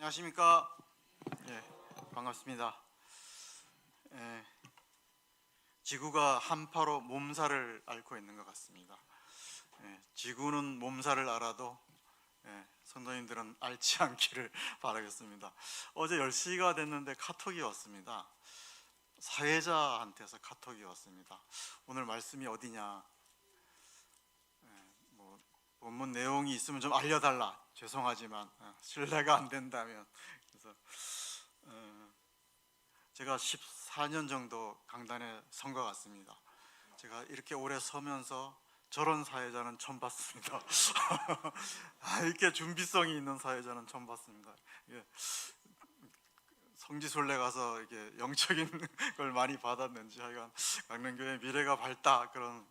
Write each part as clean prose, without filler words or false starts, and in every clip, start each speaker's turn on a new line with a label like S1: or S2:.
S1: 안녕하십니까? 예, 반갑습니다. 지구가 한파로 몸살을 앓고 있는 것 같습니다. 지구는 몸살을 앓아도 성도님들은 앓지 않기를 바라겠습니다. 어제 10시가 됐는데 카톡이 왔습니다. 사회자한테서 카톡이 왔습니다. 오늘 말씀이 어디냐? 뭐 본문 내용이 있으면 좀 알려달라. 죄송하지만 신뢰가 안 된다면. 그래서 제가 14년 정도 강단에 선 것 같습니다. 제가 이렇게 오래 서면서 저런 사회자는 처음 봤습니다. 이렇게 준비성이 있는 사회자는 처음 봤습니다. 성지순례 가서 이렇게 영적인 걸 많이 받았는지 하여간 강릉교회 미래가 밝다, 그런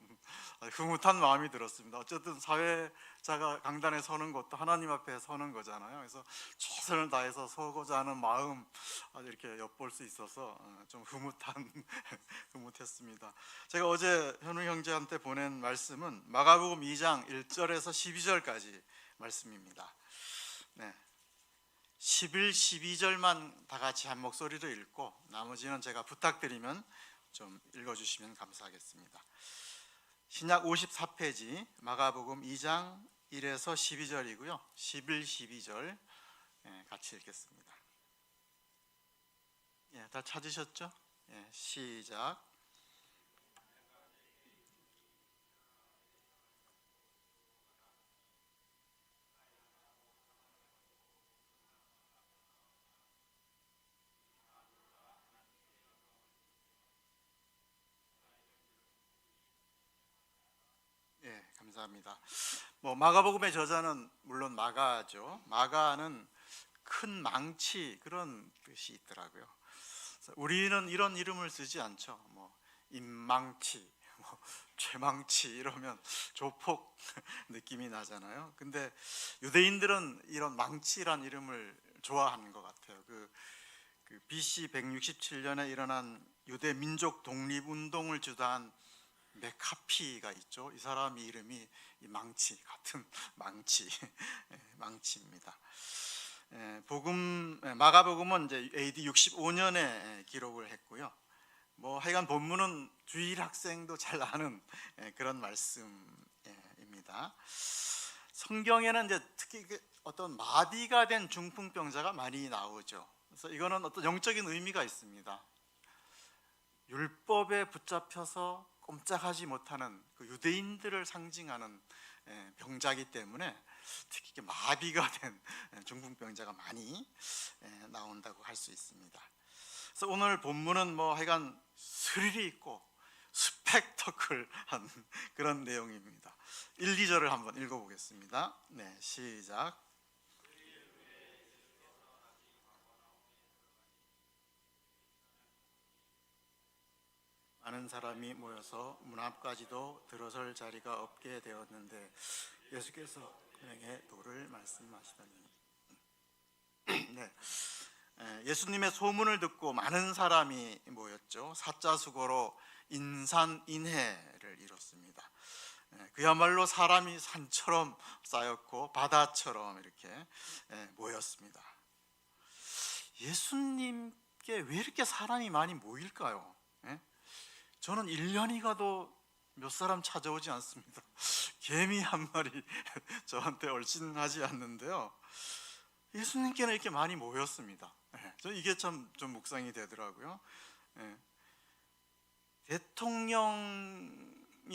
S1: 흐뭇한 마음이 들었습니다. 어쨌든 사회자가 강단에 서는 것도 하나님 앞에 서는 거잖아요. 그래서 최선을 다해서 서고자 하는 마음 아주 이렇게 엿볼 수 있어서 좀 흐뭇했습니다. 제가 어제 현우 형제한테 보낸 말씀은 마가복음 2장 1절에서 12절까지 말씀입니다. 11, 12절만 다 같이 한 목소리로 읽고 나머지는 제가 부탁드리면 좀 읽어주시면 감사하겠습니다. 신약 54페이지 마가복음 2장 1에서 12절이고요 11, 12절 같이 읽겠습니다. 다 찾으셨죠? 시작. 감사합니다. 마가복음의 저자는 물론 마가죠. 마가는 큰 망치, 그런 뜻이 있더라고요. 우리는 이런 이름을 쓰지 않죠. 임망치, 최망치 이러면 조폭 느낌이 나잖아요. 근데 유대인들은 이런 망치란 이름을 좋아하는 것 같아요. 그 BC 167년에 일어난 유대 민족 독립운동을 주도한 메카피가 있죠. 이 사람의 이름이 이 망치, 같은 망치, 망치입니다. 마가복음은 이제 AD 65년에 기록을 했고요. 하여간 본문은 주일 학생도 잘 아는 그런 말씀입니다. 성경에는 이제 특히 어떤 마비가 된 중풍병자가 많이 나오죠. 그래서 이거는 어떤 영적인 의미가 있습니다. 율법에 붙잡혀서 꼼짝하지 못하는 그 유대인들을 상징하는 병자이기 때문에 특히 마비가 된 중풍병자가 많이 나온다고 할 수 있습니다. 그래서 오늘 본문은 하여간 스릴이 있고 스펙터클한 그런 내용입니다. 1, 2절을 한번 읽어보겠습니다. 시작. 많은 사람이 모여서 문 앞까지도 들어설 자리가 없게 되었는데 예수께서 그에게 도를 말씀하시더니 예수님의 소문을 듣고 많은 사람이 모였죠. 사자수고로 인산인해를 이뤘습니다. 그야말로 사람이 산처럼 쌓였고 바다처럼 이렇게 모였습니다. 예수님께 왜 이렇게 사람이 많이 모일까요? 저는 1년이 가도 몇 사람 찾아오지 않습니다. 개미 한 마리 저한테 얼씬하지 않는데요, 예수님께는 이렇게 많이 모였습니다. 저 이게 좀 묵상이 되더라고요. 대통령이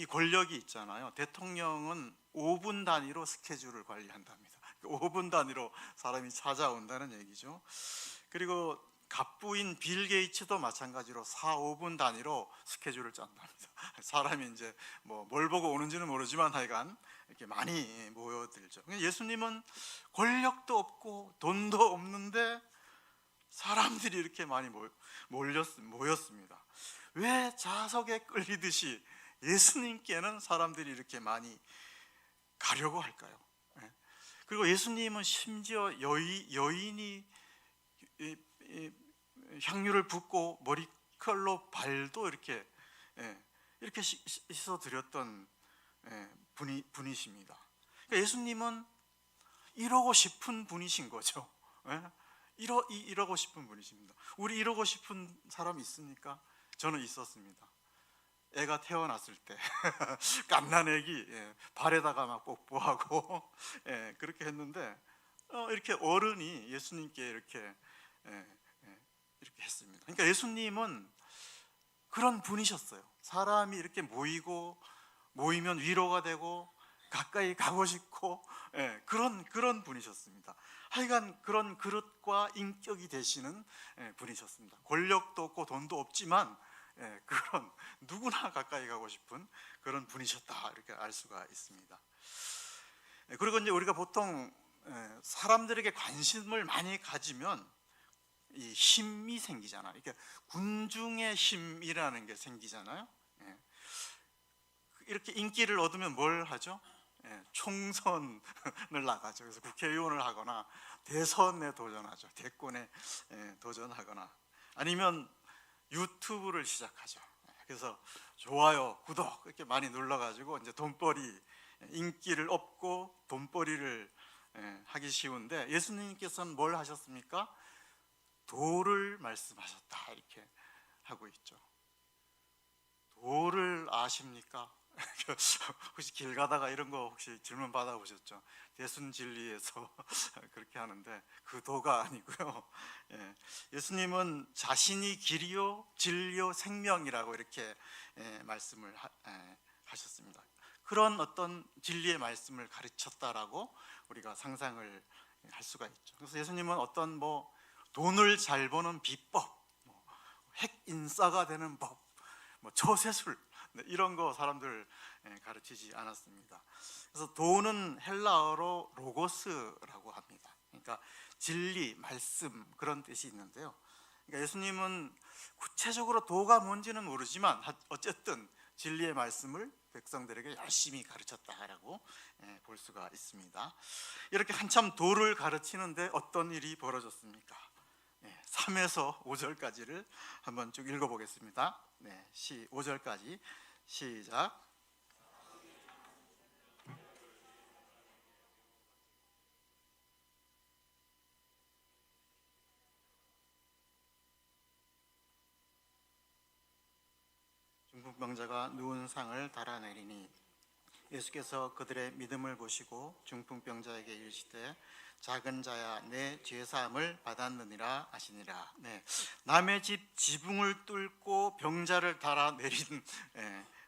S1: 권력이 있잖아요. 대통령은 5분 단위로 스케줄을 관리한답니다. 5분 단위로 사람이 찾아온다는 얘기죠. 그리고 갑부인 빌 게이츠도 마찬가지로 4, 5분 단위로 스케줄을 짠답니다. 사람이 이제 뭘 보고 오는지는 모르지만 하여간 이렇게 많이 모여들죠. 예수님은 권력도 없고 돈도 없는데 사람들이 이렇게 많이 모였습니다. 왜 자석에 끌리듯이 예수님께는 사람들이 이렇게 많이 가려고 할까요? 그리고 예수님은 심지어 여인이 향유를 붓고 머리칼로 발도 이렇게 씻어드렸던 분이십니다. 그러니까 예수님은 이러고 싶은 분이신 거죠. 이러고 싶은 분이십니다. 우리 이러고 싶은 사람 있습니까? 저는 있었습니다. 애가 태어났을 때 갓난 애기 발에다가 막 뽀뽀하고 그렇게 했는데 이렇게 어른이 예수님께 이렇게 했습니다. 그러니까 예수님은 그런 분이셨어요. 사람이 이렇게 모이면 위로가 되고 가까이 가고 싶고 그런 분이셨습니다. 하여간 그런 그릇과 인격이 되시는 분이셨습니다. 권력도 없고 돈도 없지만 그런 누구나 가까이 가고 싶은 그런 분이셨다, 이렇게 알 수가 있습니다. 그리고 이제 우리가 보통 사람들에게 관심을 많이 가지면 이 힘이 생기잖아요. 이렇게 군중의 힘이라는 게 생기잖아요. 이렇게 인기를 얻으면 뭘 하죠? 총선을 나가죠. 그래서 국회의원을 하거나 대선에 도전하죠. 대권에 도전하거나 아니면 유튜브를 시작하죠. 그래서 좋아요, 구독 이렇게 많이 눌러가지고 이제 돈벌이, 인기를 얻고 돈벌이를 하기 쉬운데, 예수님께서는 뭘 하셨습니까? 도를 말씀하셨다, 이렇게 하고 있죠. 도를 아십니까? 혹시 길 가다가 이런 거 혹시 질문 받아보셨죠? 대순진리에서 그렇게 하는데 그 도가 아니고요. 예수님은 자신이 길이요 진리요 생명이라고 이렇게 말씀을 하셨습니다. 그런 어떤 진리의 말씀을 가르쳤다라고 우리가 상상을 할 수가 있죠. 그래서 예수님은 어떤 돈을 잘 버는 비법, 핵인싸가 되는 법, 처세술 이런 거 사람들 가르치지 않았습니다. 그래서 도는 헬라어로 로고스라고 합니다. 그러니까 진리, 말씀 그런 뜻이 있는데요. 그러니까 예수님은 구체적으로 도가 뭔지는 모르지만 어쨌든 진리의 말씀을 백성들에게 열심히 가르쳤다라고 볼 수가 있습니다. 이렇게 한참 도를 가르치는데 어떤 일이 벌어졌습니까? 3에서 5절까지를 한번 쭉 읽어보겠습니다. 5절까지 시작. 중풍병자가 누운 상을 달아내리니 예수께서 그들의 믿음을 보시고 중풍병자에게 이르시되 작은 자야 내 죄사함을 받았느니라 하시니라. 남의 집 지붕을 뚫고 병자를 달아내린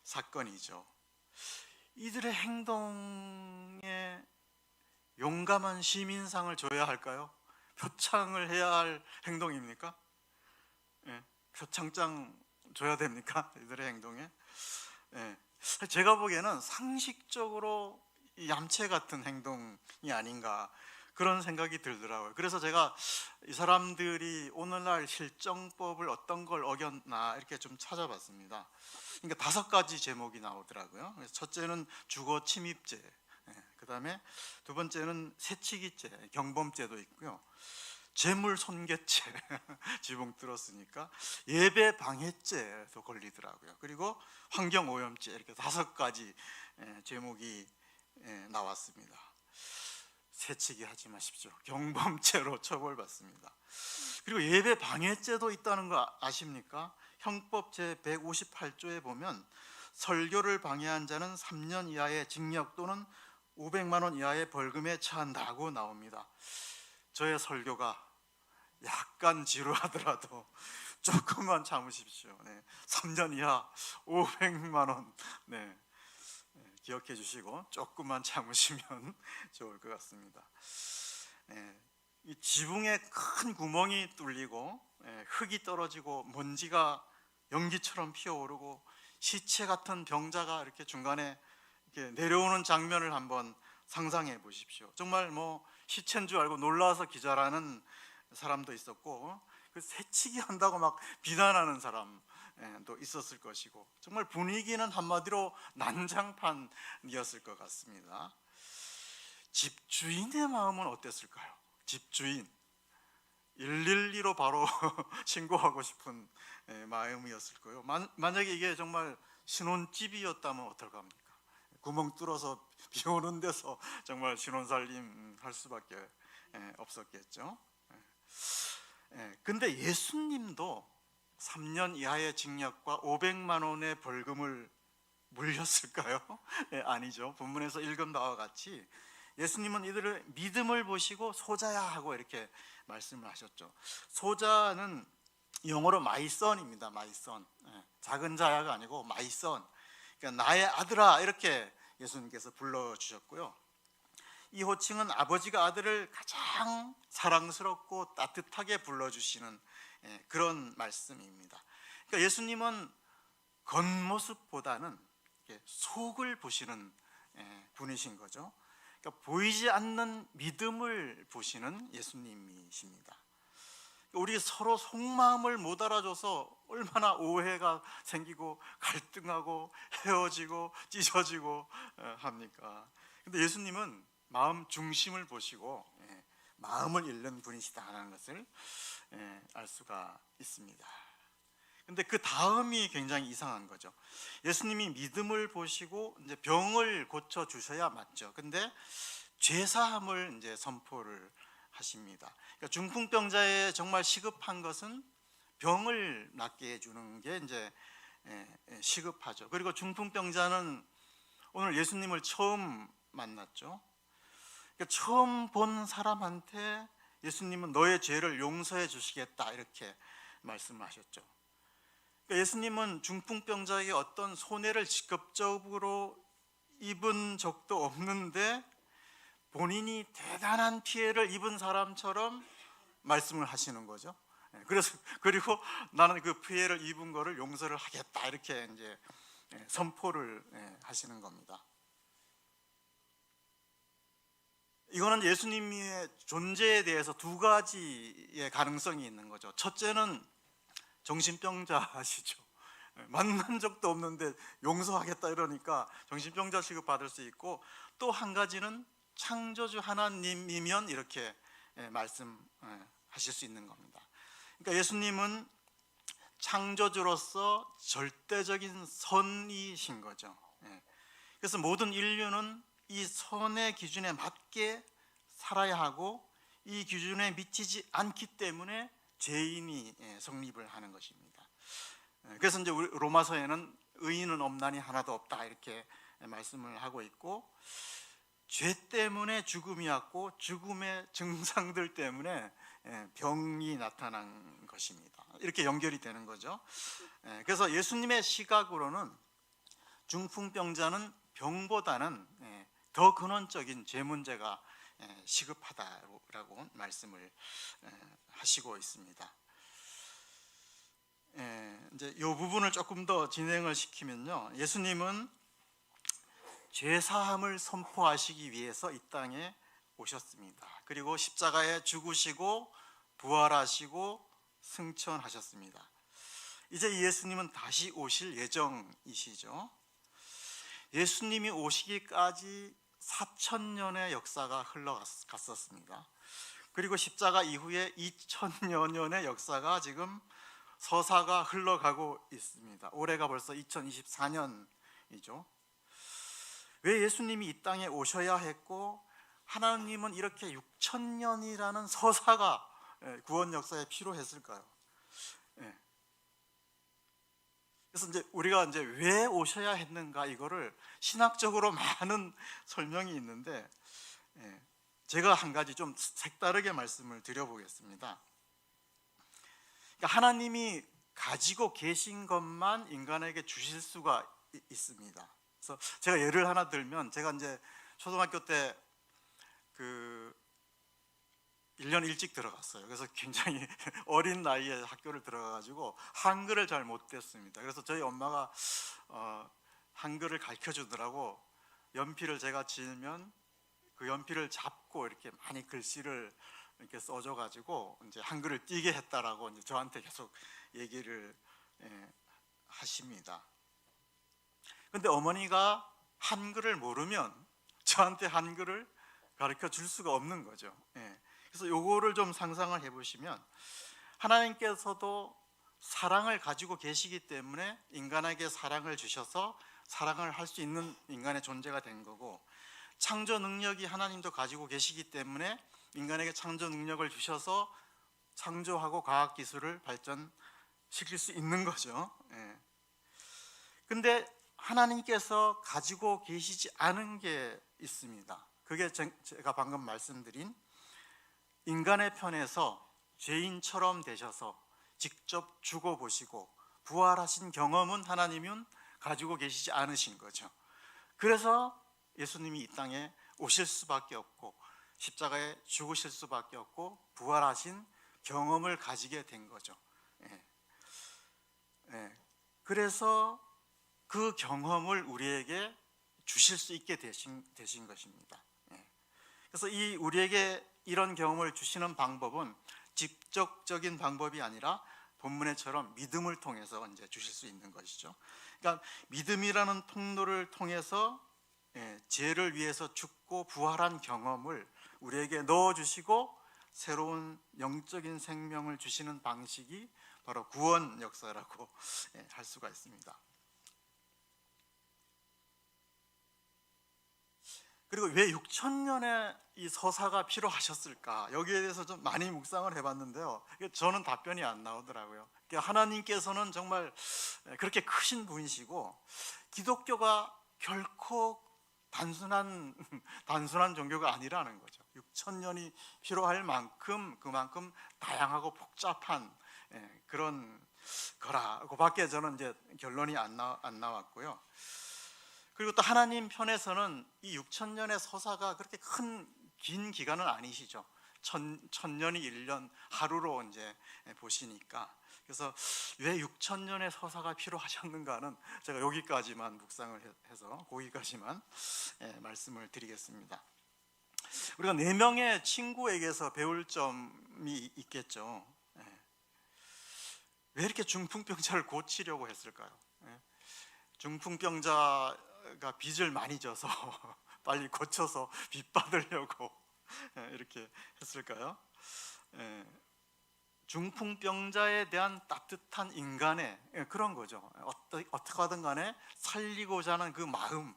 S1: 사건이죠. 이들의 행동에 용감한 시민상을 줘야 할까요? 표창을 해야 할 행동입니까? 표창장 줘야 됩니까? 이들의 행동에? 제가 보기에는 상식적으로 얌체 같은 행동이 아닌가 그런 생각이 들더라고요. 그래서 제가 이 사람들이 오늘날 실정법을 어떤 걸 어겼나 이렇게 좀 찾아봤습니다. 그러니까 5가지 제목이 나오더라고요. 첫째는 주거 침입죄, 그 다음에 두 번째는 새치기죄, 경범죄도 있고요. 재물 손괴죄, 지붕 뚫었으니까 예배 방해죄도 걸리더라고요. 그리고 환경오염죄, 이렇게 5가지 제목이 나왔습니다. 새치기 하지 마십시오. 경범죄로 처벌받습니다. 그리고 예배 방해죄도 있다는 거 아십니까? 형법 제158조에 보면 설교를 방해한 자는 3년 이하의 징역 또는 500만 원 이하의 벌금에 처한다고 나옵니다. 저의 설교가 약간 지루하더라도 조금만 참으십시오. 3년 이하 500만 원 기억해 주시고 조금만 참으시면 좋을 것 같습니다. 이 지붕에 큰 구멍이 뚫리고 흙이 떨어지고 먼지가 연기처럼 피어오르고 시체 같은 병자가 이렇게 중간에 이렇게 내려오는 장면을 한번 상상해 보십시오. 정말 시체인 줄 알고 놀라서 기절하는 사람도 있었고, 그 새치기 한다고 막 비난하는 사람도 있었을 것이고, 정말 분위기는 한마디로 난장판이었을 것 같습니다. 집주인의 마음은 어땠을까요? 집주인 112로 바로 신고하고 싶은 마음이었을 거예요. 만약에 이게 정말 신혼집이었다면 어떨까 합니까? 구멍 뚫어서 비 오는 데서 정말 신혼살림 할 수밖에 없었겠죠. 근데 예수님도 3년 이하의 징역과 500만 원의 벌금을 물렸을까요? 아니죠. 본문에서 읽은 바와 같이 예수님은 이들의 믿음을 보시고 소자야 하고 이렇게 말씀을 하셨죠. 소자는 영어로 마이선입니다. 마이선. 작은 자야가 아니고 마이선. 그러니까 나의 아들아 이렇게 예수님께서 불러주셨고요. 이 호칭은 아버지가 아들을 가장 사랑스럽고 따뜻하게 불러주시는 그런 말씀입니다. 그러니까 예수님은 겉모습보다는 속을 보시는 분이신 거죠. 그러니까 보이지 않는 믿음을 보시는 예수님이십니다. 우리 서로 속마음을 못 알아줘서 얼마나 오해가 생기고 갈등하고 헤어지고 찢어지고 합니까? 근데 예수님은 마음 중심을 보시고 마음을 읽는 분이시다라는 것을 알 수가 있습니다. 근데 그 다음이 굉장히 이상한 거죠. 예수님이 믿음을 보시고 이제 병을 고쳐 주셔야 맞죠. 근데 죄사함을 이제 선포를 하십니다. 그러니까 중풍병자에 정말 시급한 것은 병을 낫게 해주는 게 이제 시급하죠. 그리고 중풍병자는 오늘 예수님을 처음 만났죠. 그러니까 처음 본 사람한테 예수님은 너의 죄를 용서해 주시겠다 이렇게 말씀을 하셨죠. 그러니까 예수님은 중풍병자에게 어떤 손해를 직접적으로 입은 적도 없는데 본인이 대단한 피해를 입은 사람처럼 말씀을 하시는 거죠. 그리고 나는 그 피해를 입은 거를 용서를 하겠다 이렇게 이제 선포를 하시는 겁니다. 이거는 예수님의 존재에 대해서 두 가지의 가능성이 있는 거죠. 첫째는 정신병자시죠. 만난 적도 없는데 용서하겠다 이러니까 정신병자 취급 받을 수 있고, 또 한 가지는 창조주 하나님이면 이렇게 말씀하실 수 있는 겁니다. 그러니까 예수님은 창조주로서 절대적인 선이신 거죠. 그래서 모든 인류는 이 선의 기준에 맞게 살아야 하고, 이 기준에 미치지 않기 때문에 죄인이 성립을 하는 것입니다. 그래서 이제 우리 로마서에는 의인은 없나니 하나도 없다 이렇게 말씀을 하고 있고, 죄 때문에 죽음이 왔고 죽음의 증상들 때문에 병이 나타난 것입니다. 이렇게 연결이 되는 거죠. 그래서 예수님의 시각으로는 중풍병자는 병보다는 더 근원적인 죄 문제가 시급하다라고 말씀을 하시고 있습니다. 이제 이 부분을 조금 더 진행을 시키면요, 예수님은 죄 사함을 선포하시기 위해서 이 땅에 오셨습니다. 그리고 십자가에 죽으시고 부활하시고 승천하셨습니다. 이제 예수님은 다시 오실 예정이시죠. 예수님이 오시기까지 4,000년의 역사가 흘러갔었습니다. 그리고 십자가 이후에 2,000여 년의 역사가 지금 서사가 흘러가고 있습니다. 올해가 벌써 2024년이죠. 왜 예수님이 이 땅에 오셔야 했고, 하나님은 이렇게 6,000년이라는 서사가 구원 역사에 필요했을까요? 그래서 이제 우리가 이제 왜 오셔야 했는가, 이거를 신학적으로 많은 설명이 있는데 제가 한 가지 좀 색다르게 말씀을 드려보겠습니다. 그러니까 하나님이 가지고 계신 것만 인간에게 주실 수가 있습니다. 그래서 제가 예를 하나 들면, 제가 이제 초등학교 때 1년 일찍 들어갔어요. 그래서 굉장히 어린 나이에 학교를 들어가가지고 한글을 잘 못했습니다. 그래서 저희 엄마가 한글을 가르쳐 주더라고. 연필을 제가 지으면 그 연필을 잡고 이렇게 많이 글씨를 이렇게 써줘가지고 이제 한글을 띄게 했다라고 이제 저한테 계속 얘기를 하십니다. 근데 어머니가 한글을 모르면 저한테 한글을 가르쳐 줄 수가 없는 거죠. 그래서 요거를 좀 상상을 해보시면, 하나님께서도 사랑을 가지고 계시기 때문에 인간에게 사랑을 주셔서 사랑을 할 수 있는 인간의 존재가 된 거고, 창조 능력이 하나님도 가지고 계시기 때문에 인간에게 창조 능력을 주셔서 창조하고 과학 기술을 발전시킬 수 있는 거죠. 근데 하나님께서 가지고 계시지 않은 게 있습니다. 그게 제가 방금 말씀드린 인간의 편에서 죄인처럼 되셔서 직접 죽어보시고 부활하신 경험은 하나님은 가지고 계시지 않으신 거죠. 그래서 예수님이 이 땅에 오실 수밖에 없고 십자가에 죽으실 수밖에 없고 부활하신 경험을 가지게 된 거죠. 그래서 그 경험을 우리에게 주실 수 있게 되신 것입니다. 그래서 우리에게 이런 경험을 주시는 방법은 직접적인 방법이 아니라 본문에처럼 믿음을 통해서 이제 주실 수 있는 것이죠. 그러니까 믿음이라는 통로를 통해서 죄를 위해서 죽고 부활한 경험을 우리에게 넣어주시고 새로운 영적인 생명을 주시는 방식이 바로 구원 역사라고 할 수가 있습니다. 그리고 왜 6,000년의 이 서사가 필요하셨을까? 여기에 대해서 좀 많이 묵상을 해봤는데요. 저는 답변이 안 나오더라고요. 하나님께서는 정말 그렇게 크신 분이시고 기독교가 결코 단순한 종교가 아니라는 거죠. 6,000년이 필요할 만큼 그만큼 다양하고 복잡한 그런 거라고밖에 저는 이제 결론이 안 나왔고요. 그리고 또 하나님 편에서는 이 6,000년의 서사가 그렇게 긴 기간은 아니시죠. 1,000년이 1년 하루로 이제 보시니까. 그래서 왜 6,000년의 서사가 필요하셨는가는 제가 여기까지만 묵상을 해서 거기까지만 말씀을 드리겠습니다. 우리가 4명의 친구에게서 배울 점이 있겠죠. 왜 이렇게 중풍병자를 고치려고 했을까요? 중풍병자가 빚을 많이 져서 빨리 고쳐서 빚 받으려고 이렇게 했을까요? 중풍병자에 대한 따뜻한 인간의 그런 거죠. 어떻게 하든 간에 살리고자 하는 그 마음,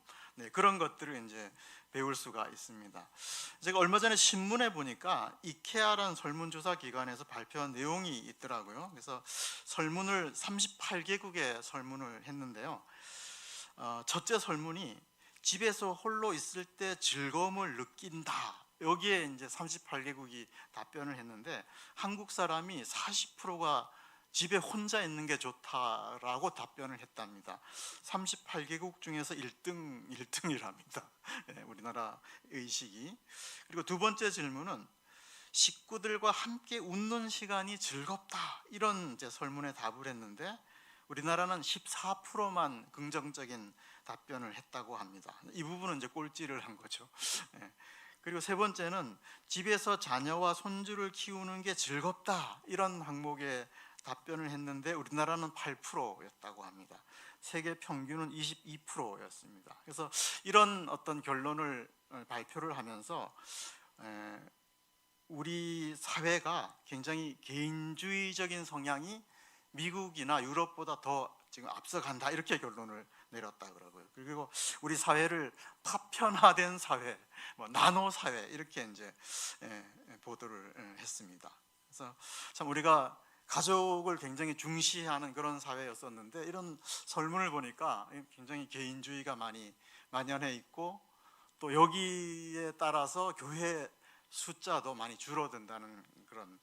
S1: 그런 것들을 이제 배울 수가 있습니다. 제가 얼마 전에 신문에 보니까 이케아라는 설문조사 기관에서 발표한 내용이 있더라고요. 그래서 설문을 38개국에 설문을 했는데요. 첫째 설문이 집에서 홀로 있을 때 즐거움을 느낀다. 여기에 이제 38개국이 답변을 했는데 한국 사람이 40%가 집에 혼자 있는 게 좋다라고 답변을 했답니다. 38개국 중에서 1등이랍니다. 우리나라 의식이. 그리고 두 번째 질문은 식구들과 함께 웃는 시간이 즐겁다. 이런 이제 설문에 답을 했는데 우리나라는 14%만 긍정적인 답변을 했다고 합니다. 이 부분은 이제 꼴찌를 한 거죠. 그리고 세 번째는 집에서 자녀와 손주를 키우는 게 즐겁다. 이런 항목에 답변을 했는데 우리나라는 8%였다고 합니다. 세계 평균은 22%였습니다. 그래서 이런 어떤 결론을 발표를 하면서 우리 사회가 굉장히 개인주의적인 성향이 미국이나 유럽보다 더 지금 앞서간다, 이렇게 결론을 내렸다 그러고요. 그리고 우리 사회를 파편화된 사회, 나노 사회, 이렇게 이제 보도를 했습니다. 그래서 참 우리가 가족을 굉장히 중시하는 그런 사회였었는데 이런 설문을 보니까 굉장히 개인주의가 많이 만연해 있고 또 여기에 따라서 교회 숫자도 많이 줄어든다는 그런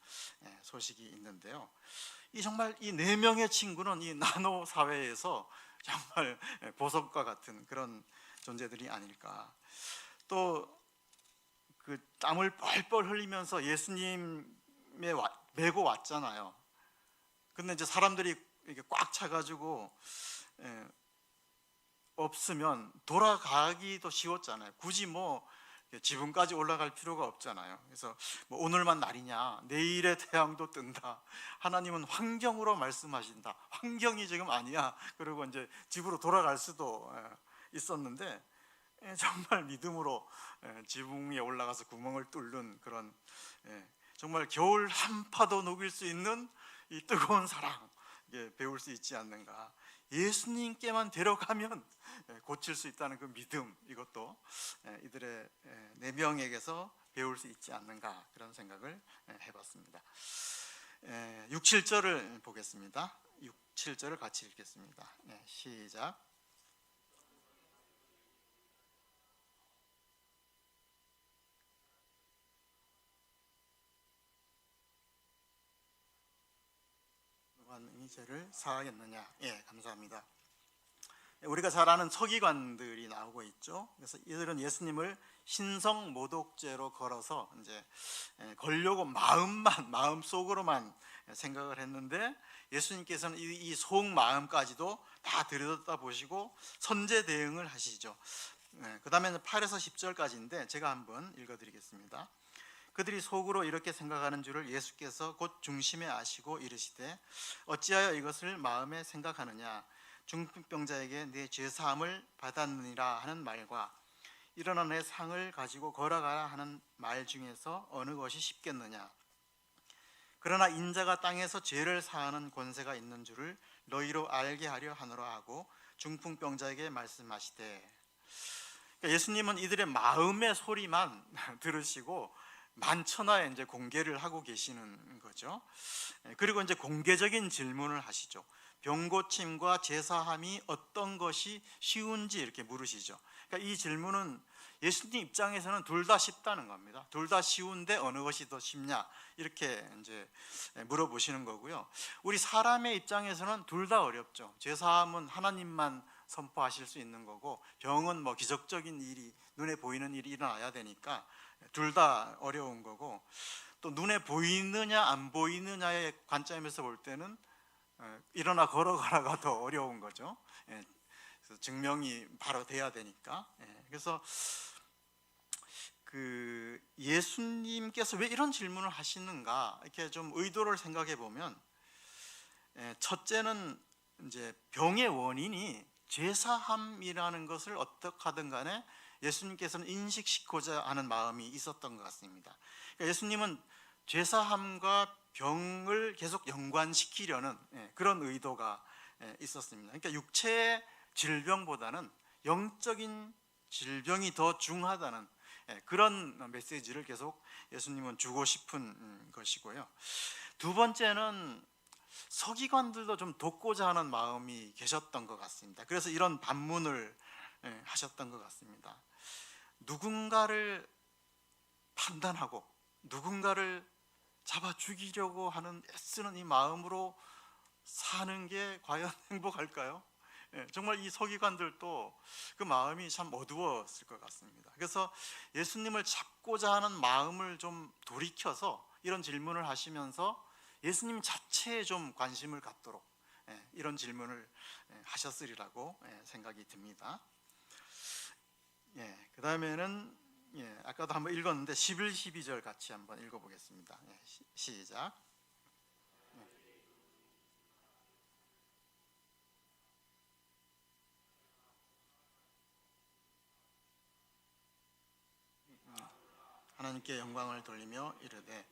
S1: 소식이 있는데요. 정말 이 4명의 친구는 이 나노 사회에서 정말 보석과 같은 그런 존재들이 아닐까. 또 그 땀을 뻘뻘 흘리면서 예수님에 메고 왔잖아요. 근데 이제 사람들이 이렇게 꽉 차가지고 없으면 돌아가기도 쉬웠잖아요. 굳이 지붕까지 올라갈 필요가 없잖아요. 그래서 오늘만 날이냐, 내일의 태양도 뜬다. 하나님은 환경으로 말씀하신다. 환경이 지금 아니야. 그리고 이제 집으로 돌아갈 수도 있었는데 정말 믿음으로 지붕 위에 올라가서 구멍을 뚫는 그런 정말 겨울 한파도 녹일 수 있는 이 뜨거운 사랑, 배울 수 있지 않는가. 예수님께만 데려가면 고칠 수 있다는 그 믿음, 이것도 이들의 4명에게서 배울 수 있지 않는가, 그런 생각을 해봤습니다. 6, 7절을 보겠습니다. 6, 7절을 같이 읽겠습니다. 시작. 누가 이 죄를 사하겠느냐. 감사합니다. 우리가 잘 아는 서기관들이 나오고 있죠. 그래서 이들은 예수님을 신성 모독죄로 걸어서 이제 걸려고 마음속으로만 생각을 했는데, 예수님께서는 이 속마음까지도 다 들여다 보시고 선제 대응을 하시죠. 그 다음에 8에서 10절까지인데 제가 한번 읽어드리겠습니다. 그들이 속으로 이렇게 생각하는 줄을 예수께서 곧 중심에 아시고 이르시되 어찌하여 이것을 마음에 생각하느냐. 중풍병자에게 네 죄사함을 받았느니라 하는 말과 일어나 내 상을 가지고 걸어가라 하는 말 중에서 어느 것이 쉽겠느냐. 그러나 인자가 땅에서 죄를 사하는 권세가 있는 줄을 너희로 알게 하려 하노라 하고 중풍병자에게 말씀하시되. 그러니까 예수님은 이들의 마음의 소리만 들으시고 만천하에 이제 공개를 하고 계시는 거죠. 그리고 이제 공개적인 질문을 하시죠. 병고침과 제사함이 어떤 것이 쉬운지 이렇게 물으시죠. 그러니까 이 질문은 예수님 입장에서는 둘 다 쉽다는 겁니다. 둘 다 쉬운데 어느 것이 더 쉽냐 이렇게 이제 물어보시는 거고요. 우리 사람의 입장에서는 둘 다 어렵죠. 제사함은 하나님만 선포하실 수 있는 거고, 병은 뭐 기적적인 일이, 눈에 보이는 일이 일어나야 되니까 둘 다 어려운 거고, 또 눈에 보이느냐 안 보이느냐의 관점에서 볼 때는 일어나 걸어가라가 더 어려운 거죠. 그래서 증명이 바로 돼야 되니까. 그래서 그 예수님께서 왜 이런 질문을 하시는가 이렇게 좀 의도를 생각해 보면, 첫째는 이제 병의 원인이 죄사함이라는 것을 어떻게 하든 간에 예수님께서는 인식시키고자 하는 마음이 있었던 것 같습니다. 그러니까 예수님은 죄사함과 병을 계속 연관시키려는 그런 의도가 있었습니다. 그러니까 육체의 질병보다는 영적인 질병이 더 중하다는 그런 메시지를 계속 예수님은 주고 싶은 것이고요. 두 번째는 서기관들도 좀 돕고자 하는 마음이 계셨던 것 같습니다. 그래서 이런 반문을 하셨던 것 같습니다. 누군가를 판단하고 누군가를 잡아 죽이려고 하는 애쓰는 이 마음으로 사는 게 과연 행복할까요? 정말 이 서기관들도 그 마음이 참 어두웠을 것 같습니다. 그래서 예수님을 잡고자 하는 마음을 좀 돌이켜서 이런 질문을 하시면서 예수님 자체에 좀 관심을 갖도록 이런 질문을 하셨으리라고 생각이 듭니다. 그 다음에는 아까도 한번 읽었는데 11, 12절 같이 한번 읽어보겠습니다. 시작. 하나님께 영광을 돌리며 이르되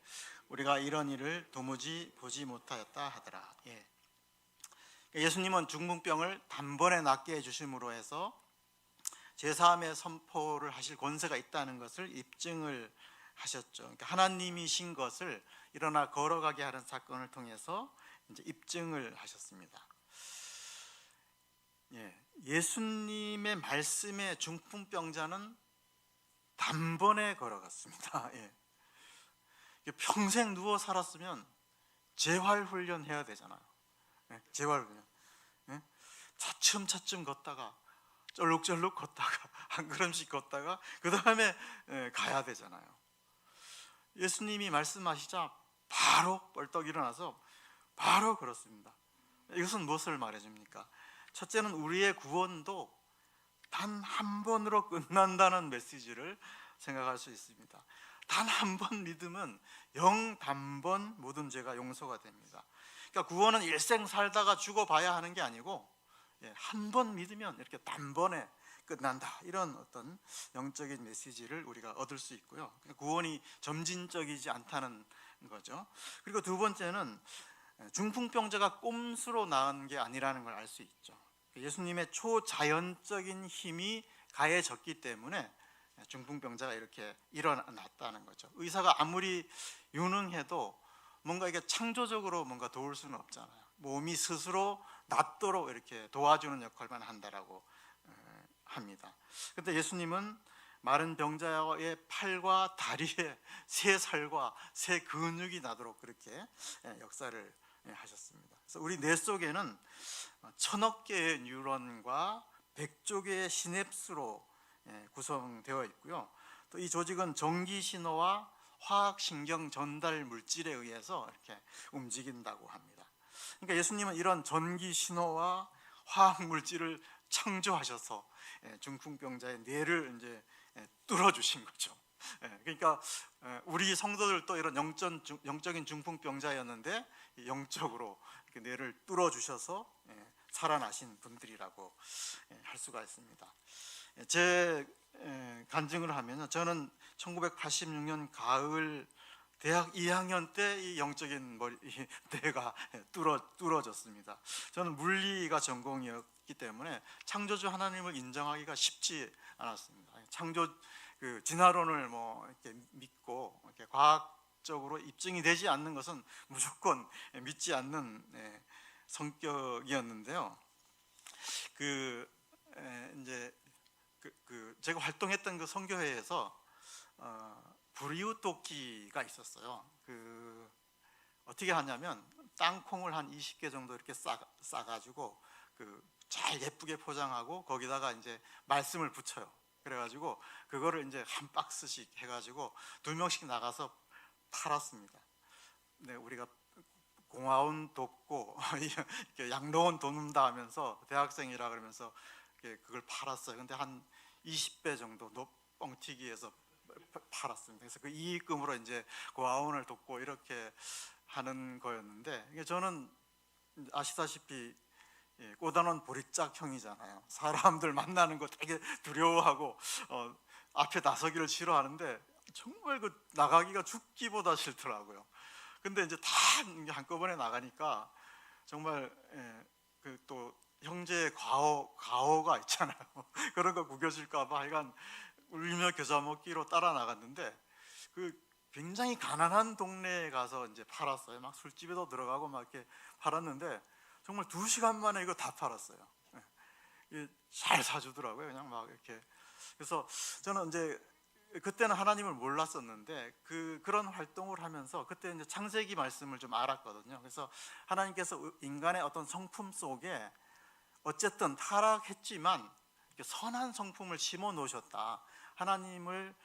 S1: 우리가 이런 일을 도무지 보지 못하였다 하더라. 예수님은 중풍병을 단번에 낫게 해주심으로 해서 제사함의 선포를 하실 권세가 있다는 것을 입증을 하셨죠. 그러니까 하나님이신 것을 일어나 걸어가게 하는 사건을 통해서 이제 입증을 하셨습니다. 예수님의 말씀에 중풍병자는 단번에 걸어갔습니다. 평생 누워 살았으면 재활훈련 해야 되잖아요. 재활훈련. 차츰차츰 걷다가 쩔룩쩔룩 걷다가 한 걸음씩 걷다가 그 다음에 가야 되잖아요. 예수님이 말씀하시자 바로 벌떡 일어나서 바로 걸었습니다. 이것은 무엇을 말해줍니까? 첫째는 우리의 구원도 단 한 번으로 끝난다는 메시지를 생각할 수 있습니다. 단 한 번 믿으면 영단번 모든 죄가 용서가 됩니다. 그러니까 구원은 일생 살다가 죽어봐야 하는 게 아니고 한 번 믿으면 이렇게 단번에 끝난다, 이런 어떤 영적인 메시지를 우리가 얻을 수 있고요. 구원이 점진적이지 않다는 거죠. 그리고 두 번째는 중풍병자가 꼼수로 나은 게 아니라는 걸 알 수 있죠. 예수님의 초자연적인 힘이 가해졌기 때문에 중풍병자가 이렇게 일어났다는 거죠. 의사가 아무리 유능해도 뭔가 이게 창조적으로 뭔가 도울 수는 없잖아요. 몸이 스스로 낫도록 이렇게 도와주는 역할만 한다라고 합니다. 그런데 예수님은 마른 병자의 팔과 다리에 새 살과 새 근육이 나도록 그렇게 역사를 하셨습니다. 그래서 우리 뇌 속에는 1000억 개의 뉴런과 100조 개의 시냅스로 구성되어 있고요. 또 이 조직은 전기 신호와 화학 신경 전달 물질에 의해서 이렇게 움직인다고 합니다. 그러니까 예수님은 이런 전기 신호와 화학 물질을 창조하셔서 중풍병자의 뇌를 이제 뚫어 주신 거죠. 그러니까 우리 성도들도 이런 영적인 중풍병자였는데 영적으로 뇌를 뚫어 주셔서 살아나신 분들이라고 할 수가 있습니다. 제 간증을 하면 저는 1986년 가을 대학 2학년 때 이 영적인 뇌가 뚫어졌습니다. 저는 물리가 전공이었기 때문에 창조주 하나님을 인정하기가 쉽지 않았습니다. 창조 진화론을 이렇게 믿고 이렇게 과학적으로 입증이 되지 않는 것은 무조건 믿지 않는 성격이었는데요. 이제 제가 활동했던 그 선교회에서 불이웃 돕기가 있었어요. 어떻게 하냐면 땅콩을 한 20개 정도 이렇게 싸가지고 잘 예쁘게 포장하고 거기다가 이제 말씀을 붙여요. 그래가지고 그거를 이제 한 박스씩 해가지고 2명씩 나가서 팔았습니다. 네, 우리가 공화원 돕고 양로원 돕는다 하면서 대학생이라 그러면서 그걸 팔았어요. 근데 한 20배 정도 뻥튀기해서 팔았습니다. 그래서 그 이익금으로 이제 고아원을 돕고 이렇게 하는 거였는데, 저는 아시다시피 꼬다는 보리짝형이잖아요. 사람들 만나는 거 되게 두려워하고 앞에 나서기를 싫어하는데 정말 나가기가 죽기보다 싫더라고요. 근데 이제 다 한꺼번에 나가니까 정말 또 형제의 과오가 있잖아요. 그런 거 구겨질까봐 하여간 울며 겨자 먹기로 따라 나갔는데 굉장히 가난한 동네에 가서 이제 팔았어요. 막 술집에도 들어가고 막 이렇게 팔았는데 정말 2시간 만에 이거 다 팔았어요. 잘 사주더라고요. 그냥 막 이렇게. 그래서 저는 이제 그때는 하나님을 몰랐었는데 그런 활동을 하면서 그때 이제 창세기 말씀을 좀 알았거든요. 그래서 하나님께서 인간의 어떤 성품 속에 어쨌든 타락했지만 선한 성품을 심어 놓으셨다. 하나님을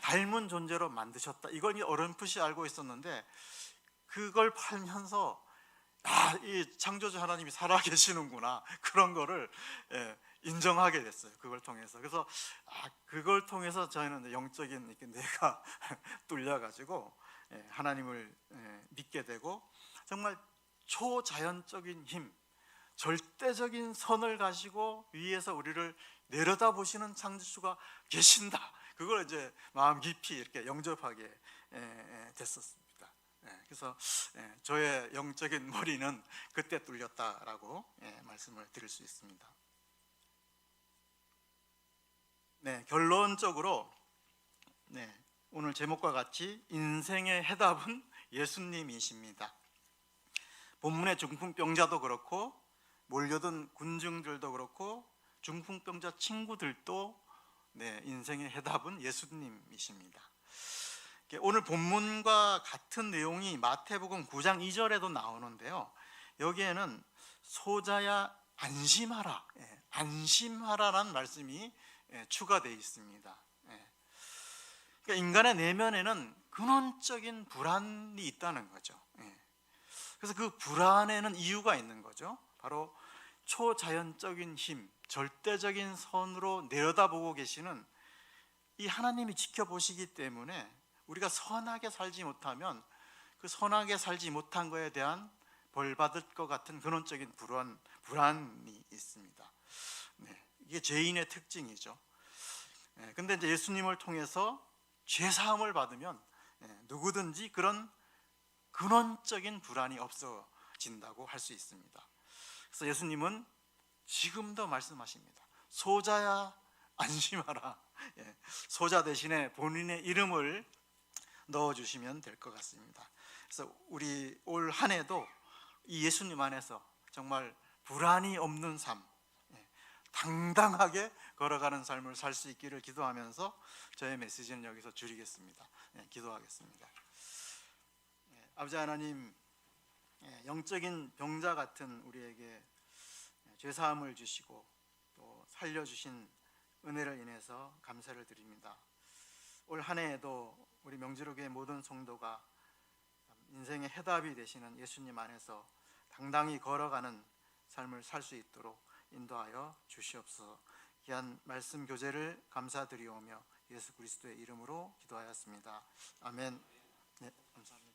S1: 닮은 존재로 만드셨다. 이걸 어렴풋이 알고 있었는데 그걸 팔면서 이 창조주 하나님이 살아계시는구나, 그런 거를 인정하게 됐어요. 그걸 통해서. 그래서 그걸 통해서 저희는 영적인 뇌가 뚫려가지고 하나님을 믿게 되고, 정말 초자연적인 힘, 절대적인 선을 가지고 위에서 우리를 내려다보시는 창조주가 계신다. 그걸 이제 마음 깊이 이렇게 영접하게 됐었습니다. 그래서 저의 영적인 머리는 그때 뚫렸다라고 말씀을 드릴 수 있습니다. 결론적으로 오늘 제목과 같이 인생의 해답은 예수님이십니다. 본문의 중풍병자도 그렇고 몰려든 군중들도 그렇고 중풍병자 친구들도 인생의 해답은 예수님이십니다. 오늘 본문과 같은 내용이 마태복음 9장 2절에도 나오는데요. 여기에는 소자야 안심하라, 안심하라라는 말씀이 추가되어 있습니다. 그러니까 인간의 내면에는 근원적인 불안이 있다는 거죠. 그래서 그 불안에는 이유가 있는 거죠. 바로 초자연적인 힘, 절대적인 선으로 내려다보고 계시는 이 하나님이 지켜보시기 때문에 우리가 선하게 살지 못하면 그 선하게 살지 못한 것에 대한 벌 받을 것 같은 근원적인 불안이 있습니다. 이게 죄인의 특징이죠. 근데 이제 예수님을 통해서 죄 사함을 받으면 누구든지 그런 근원적인 불안이 없어진다고 할 수 있습니다. 그래서 예수님은 지금도 말씀하십니다. 소자야 안심하라. 소자 대신에 본인의 이름을 넣어주시면 될 것 같습니다. 그래서 우리 올 한 해도 이 예수님 안에서 정말 불안이 없는 삶, 당당하게 걸어가는 삶을 살 수 있기를 기도하면서 저의 메시지는 여기서 줄이겠습니다. 기도하겠습니다. 아버지 하나님, 영적인 병자 같은 우리에게 죄사함을 주시고 또 살려주신 은혜를 인해서 감사를 드립니다. 올 한 해에도 우리 명지로교회 모든 성도가 인생의 해답이 되시는 예수님 안에서 당당히 걸어가는 삶을 살 수 있도록 인도하여 주시옵소서. 귀한 말씀 교제를 감사드리오며 예수 그리스도의 이름으로 기도하였습니다. 아멘. 네, 감사합니다.